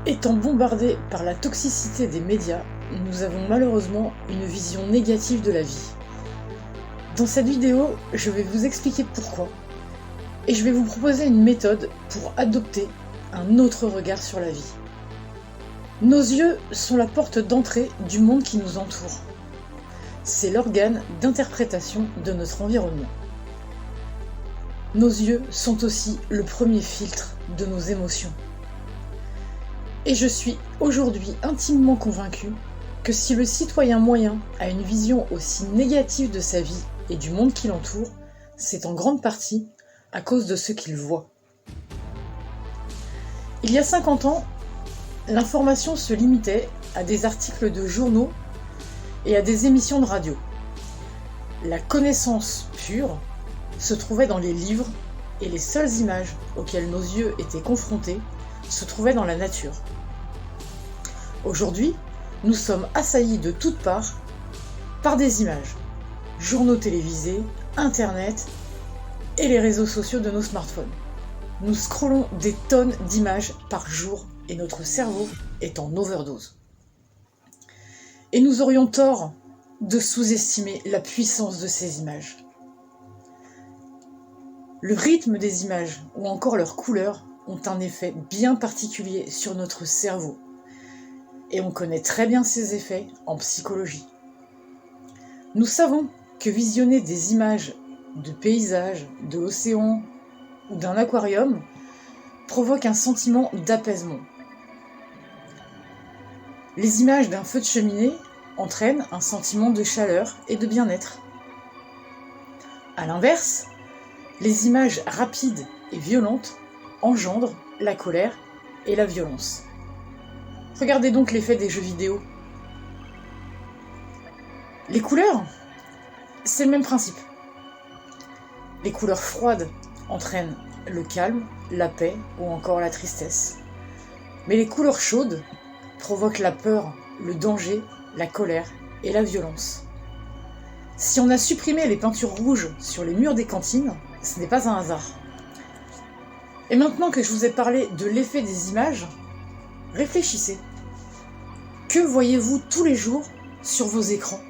Étant bombardés par la toxicité des médias, nous avons malheureusement une vision négative de la vie. Dans cette vidéo, je vais vous expliquer pourquoi, et je vais vous proposer une méthode pour adopter un autre regard sur la vie. Nos yeux sont la porte d'entrée du monde qui nous entoure. C'est l'organe d'interprétation de notre environnement. Nos yeux sont aussi le premier filtre de nos émotions. Et je suis aujourd'hui intimement convaincue que si le citoyen moyen a une vision aussi négative de sa vie et du monde qui l'entoure, c'est en grande partie à cause de ce qu'il voit. Il y a 50 ans, l'information se limitait à des articles de journaux et à des émissions de radio. La connaissance pure se trouvait dans les livres et les seules images auxquelles nos yeux étaient confrontés se trouvaient dans la nature. Aujourd'hui, nous sommes assaillis de toutes parts par des images, journaux télévisés, internet et les réseaux sociaux de nos smartphones. Nous scrollons des tonnes d'images par jour et notre cerveau est en overdose. Et nous aurions tort de sous-estimer la puissance de ces images. Le rythme des images ou encore leurs couleurs ont un effet bien particulier sur notre cerveau. Et on connaît très bien ces effets en psychologie. Nous savons que visionner des images de paysages, de l'océan ou d'un aquarium provoque un sentiment d'apaisement. Les images d'un feu de cheminée entraînent un sentiment de chaleur et de bien-être. A l'inverse, les images rapides et violentes engendrent la colère et la violence. Regardez donc l'effet des jeux vidéo. Les couleurs, c'est le même principe. Les couleurs froides entraînent le calme, la paix ou encore la tristesse. Mais les couleurs chaudes provoquent la peur, le danger, la colère et la violence. Si on a supprimé les peintures rouges sur les murs des cantines, ce n'est pas un hasard. Et maintenant que je vous ai parlé de l'effet des images, réfléchissez. Que voyez-vous tous les jours sur vos écrans?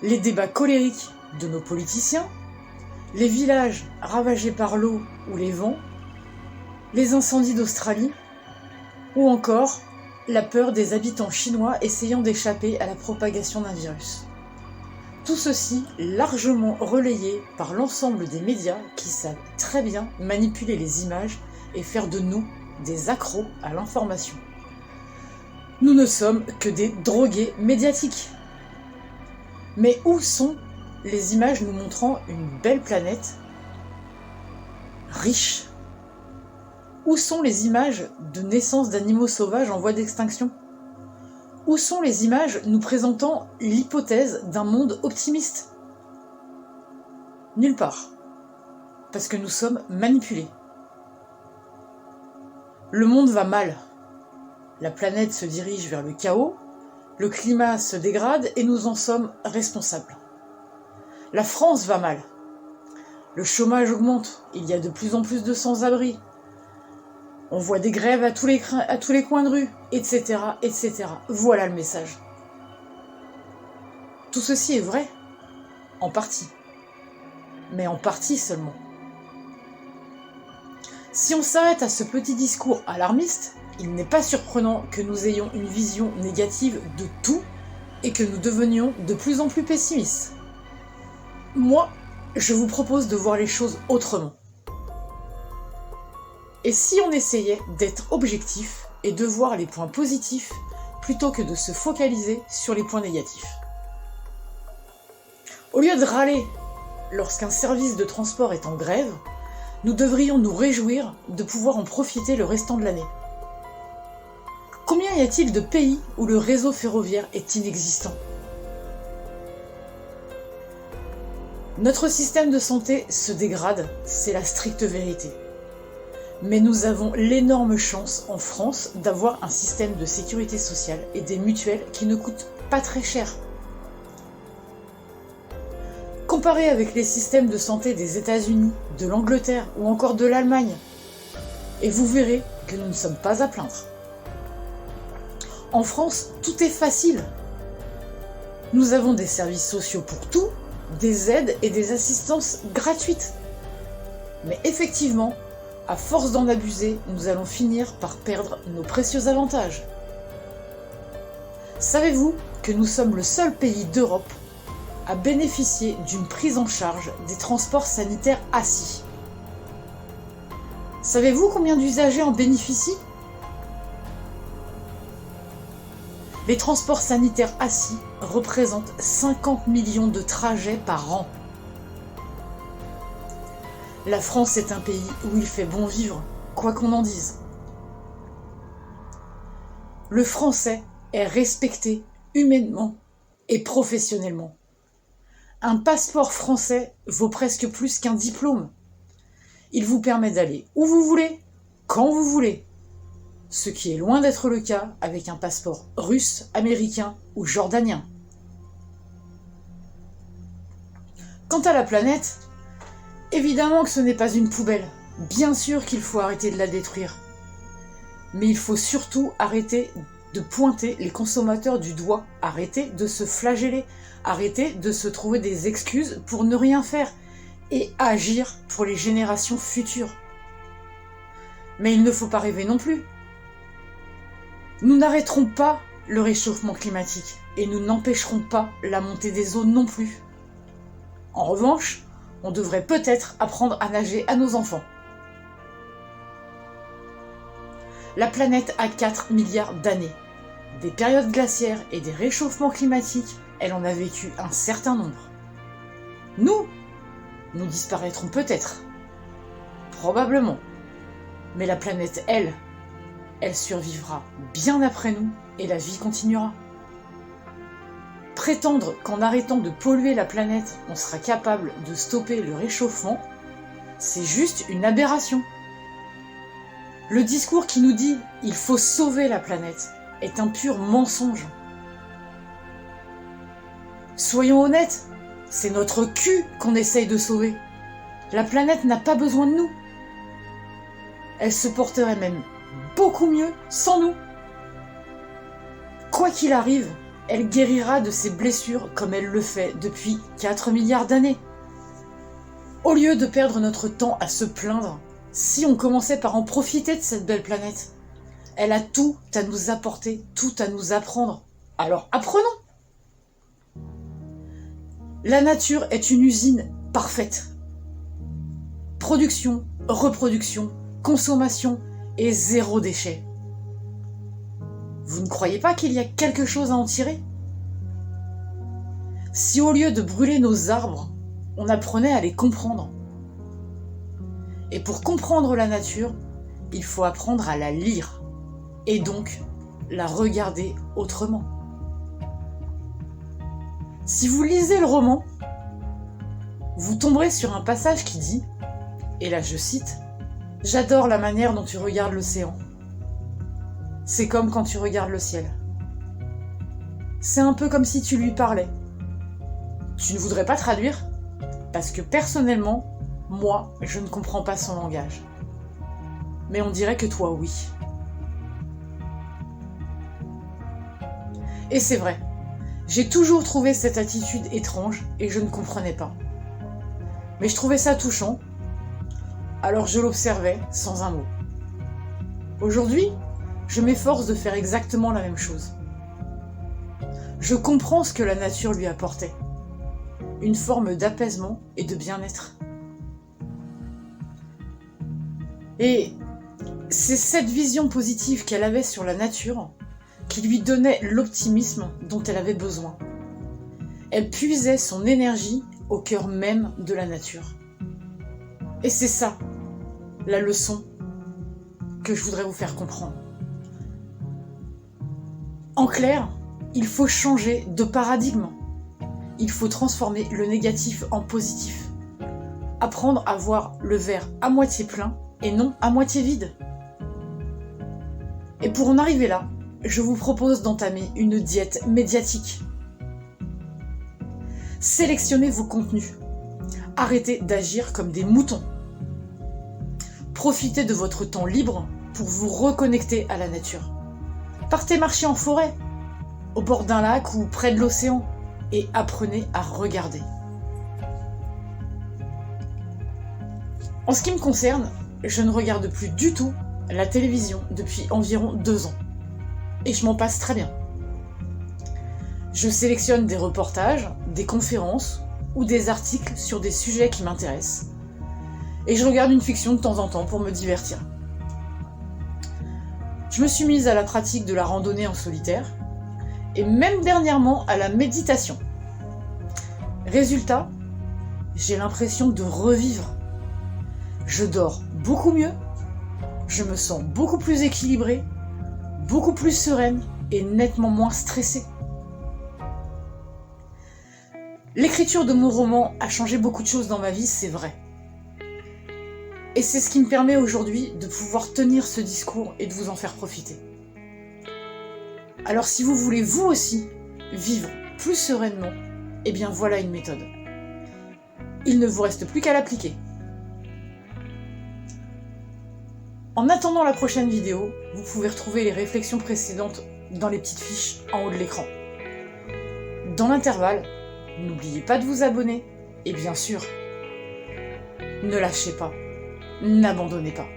Les débats colériques de nos politiciens, les villages ravagés par l'eau ou les vents, les incendies d'Australie, ou encore la peur des habitants chinois essayant d'échapper à la propagation d'un virus. Tout ceci largement relayé par l'ensemble des médias qui savent très bien manipuler les images et faire de nous des accros à l'information. Nous ne sommes que des drogués médiatiques. Mais où sont les images nous montrant une belle planète riche? Où sont les images de naissance d'animaux sauvages en voie d'extinction? Où sont les images nous présentant l'hypothèse d'un monde optimiste? Nulle part. Parce que nous sommes manipulés. Le monde va mal. La planète se dirige vers le chaos, le climat se dégrade et nous en sommes responsables. La France va mal. Le chômage augmente, il y a de plus en plus de sans-abri. On voit des grèves à tous les coins de rue, etc., etc. Voilà le message. Tout ceci est vrai, en partie. Mais en partie seulement. Si on s'arrête à ce petit discours alarmiste, il n'est pas surprenant que nous ayons une vision négative de tout et que nous devenions de plus en plus pessimistes. Moi, je vous propose de voir les choses autrement. Et si on essayait d'être objectif et de voir les points positifs plutôt que de se focaliser sur les points négatifs? Au lieu de râler lorsqu'un service de transport est en grève, nous devrions nous réjouir de pouvoir en profiter le restant de l'année. Combien y a-t-il de pays où le réseau ferroviaire est inexistant? Notre système de santé se dégrade, c'est la stricte vérité. Mais nous avons l'énorme chance en France d'avoir un système de sécurité sociale et des mutuelles qui ne coûtent pas très cher. Comparez avec les systèmes de santé des États-Unis, de l'Angleterre ou encore de l'Allemagne, et vous verrez que nous ne sommes pas à plaindre. En France, tout est facile. Nous avons des services sociaux pour tout, des aides et des assistances gratuites. Mais effectivement, à force d'en abuser, nous allons finir par perdre nos précieux avantages. Savez-vous que nous sommes le seul pays d'Europe à bénéficier d'une prise en charge des transports sanitaires assis? Savez-vous combien d'usagers en bénéficient? Les transports sanitaires assis représentent 50 millions de trajets par an. La France est un pays où il fait bon vivre, quoi qu'on en dise. Le français est respecté humainement et professionnellement. Un passeport français vaut presque plus qu'un diplôme. Il vous permet d'aller où vous voulez, quand vous voulez. Ce qui est loin d'être le cas avec un passeport russe, américain ou jordanien. Quant à la planète, évidemment que ce n'est pas une poubelle. Bien sûr qu'il faut arrêter de la détruire. Mais il faut surtout arrêter de pointer les consommateurs du doigt, arrêter de se flageller, arrêter de se trouver des excuses pour ne rien faire et agir pour les générations futures. Mais il ne faut pas rêver non plus. Nous n'arrêterons pas le réchauffement climatique et nous n'empêcherons pas la montée des eaux non plus. En revanche, on devrait peut-être apprendre à nager à nos enfants. La planète a 4 milliards d'années. Des périodes glaciaires et des réchauffements climatiques, elle en a vécu un certain nombre. Nous disparaîtrons peut-être. Probablement. Mais la planète, elle survivra bien après nous et la vie continuera. Prétendre qu'en arrêtant de polluer la planète, on sera capable de stopper le réchauffement, c'est juste une aberration. Le discours qui nous dit « il faut sauver la planète » est un pur mensonge. Soyons honnêtes, c'est notre cul qu'on essaye de sauver. La planète n'a pas besoin de nous. Elle se porterait même beaucoup mieux sans nous. Quoi qu'il arrive, elle guérira de ses blessures comme elle le fait depuis 4 milliards d'années. Au lieu de perdre notre temps à se plaindre, si on commençait par en profiter de cette belle planète, elle a tout à nous apporter, tout à nous apprendre. Alors apprenons! La nature est une usine parfaite. Production, reproduction, consommation et zéro déchet. Vous ne croyez pas qu'il y a quelque chose à en tirer? Si au lieu de brûler nos arbres, on apprenait à les comprendre. Et pour comprendre la nature, il faut apprendre à la lire, et donc la regarder autrement. Si vous lisez le roman, vous tomberez sur un passage qui dit, et là je cite, « J'adore la manière dont tu regardes l'océan. C'est comme quand tu regardes le ciel. C'est un peu comme si tu lui parlais. Tu ne voudrais pas traduire? Parce que personnellement, moi, je ne comprends pas son langage. Mais on dirait que toi, oui. » Et c'est vrai, j'ai toujours trouvé cette attitude étrange et je ne comprenais pas. Mais je trouvais ça touchant, alors je l'observais sans un mot. Aujourd'hui, je m'efforce de faire exactement la même chose. Je comprends ce que la nature lui apportait, une forme d'apaisement et de bien-être. Et c'est cette vision positive qu'elle avait sur la nature qui lui donnait l'optimisme dont elle avait besoin. Elle puisait son énergie au cœur même de la nature. Et c'est ça, la leçon que je voudrais vous faire comprendre. En clair, il faut changer de paradigme. Il faut transformer le négatif en positif. Apprendre à voir le verre à moitié plein et non à moitié vide. Et pour en arriver là, je vous propose d'entamer une diète médiatique. Sélectionnez vos contenus. Arrêtez d'agir comme des moutons. Profitez de votre temps libre pour vous reconnecter à la nature. Partez marcher en forêt, au bord d'un lac ou près de l'océan, et apprenez à regarder. En ce qui me concerne, je ne regarde plus du tout la télévision depuis environ 2 ans. Et je m'en passe très bien. Je sélectionne des reportages, des conférences ou des articles sur des sujets qui m'intéressent. Et je regarde une fiction de temps en temps pour me divertir. Je me suis mise à la pratique de la randonnée en solitaire et même dernièrement à la méditation. Résultat, j'ai l'impression de revivre. Je dors beaucoup mieux, je me sens beaucoup plus équilibrée, beaucoup plus sereine et nettement moins stressée. L'écriture de mon roman a changé beaucoup de choses dans ma vie, c'est vrai. Et c'est ce qui me permet aujourd'hui de pouvoir tenir ce discours et de vous en faire profiter. Alors si vous voulez vous aussi vivre plus sereinement, eh bien voilà une méthode. Il ne vous reste plus qu'à l'appliquer. En attendant la prochaine vidéo, vous pouvez retrouver les réflexions précédentes dans les petites fiches en haut de l'écran. Dans l'intervalle, n'oubliez pas de vous abonner et bien sûr, ne lâchez pas, n'abandonnez pas.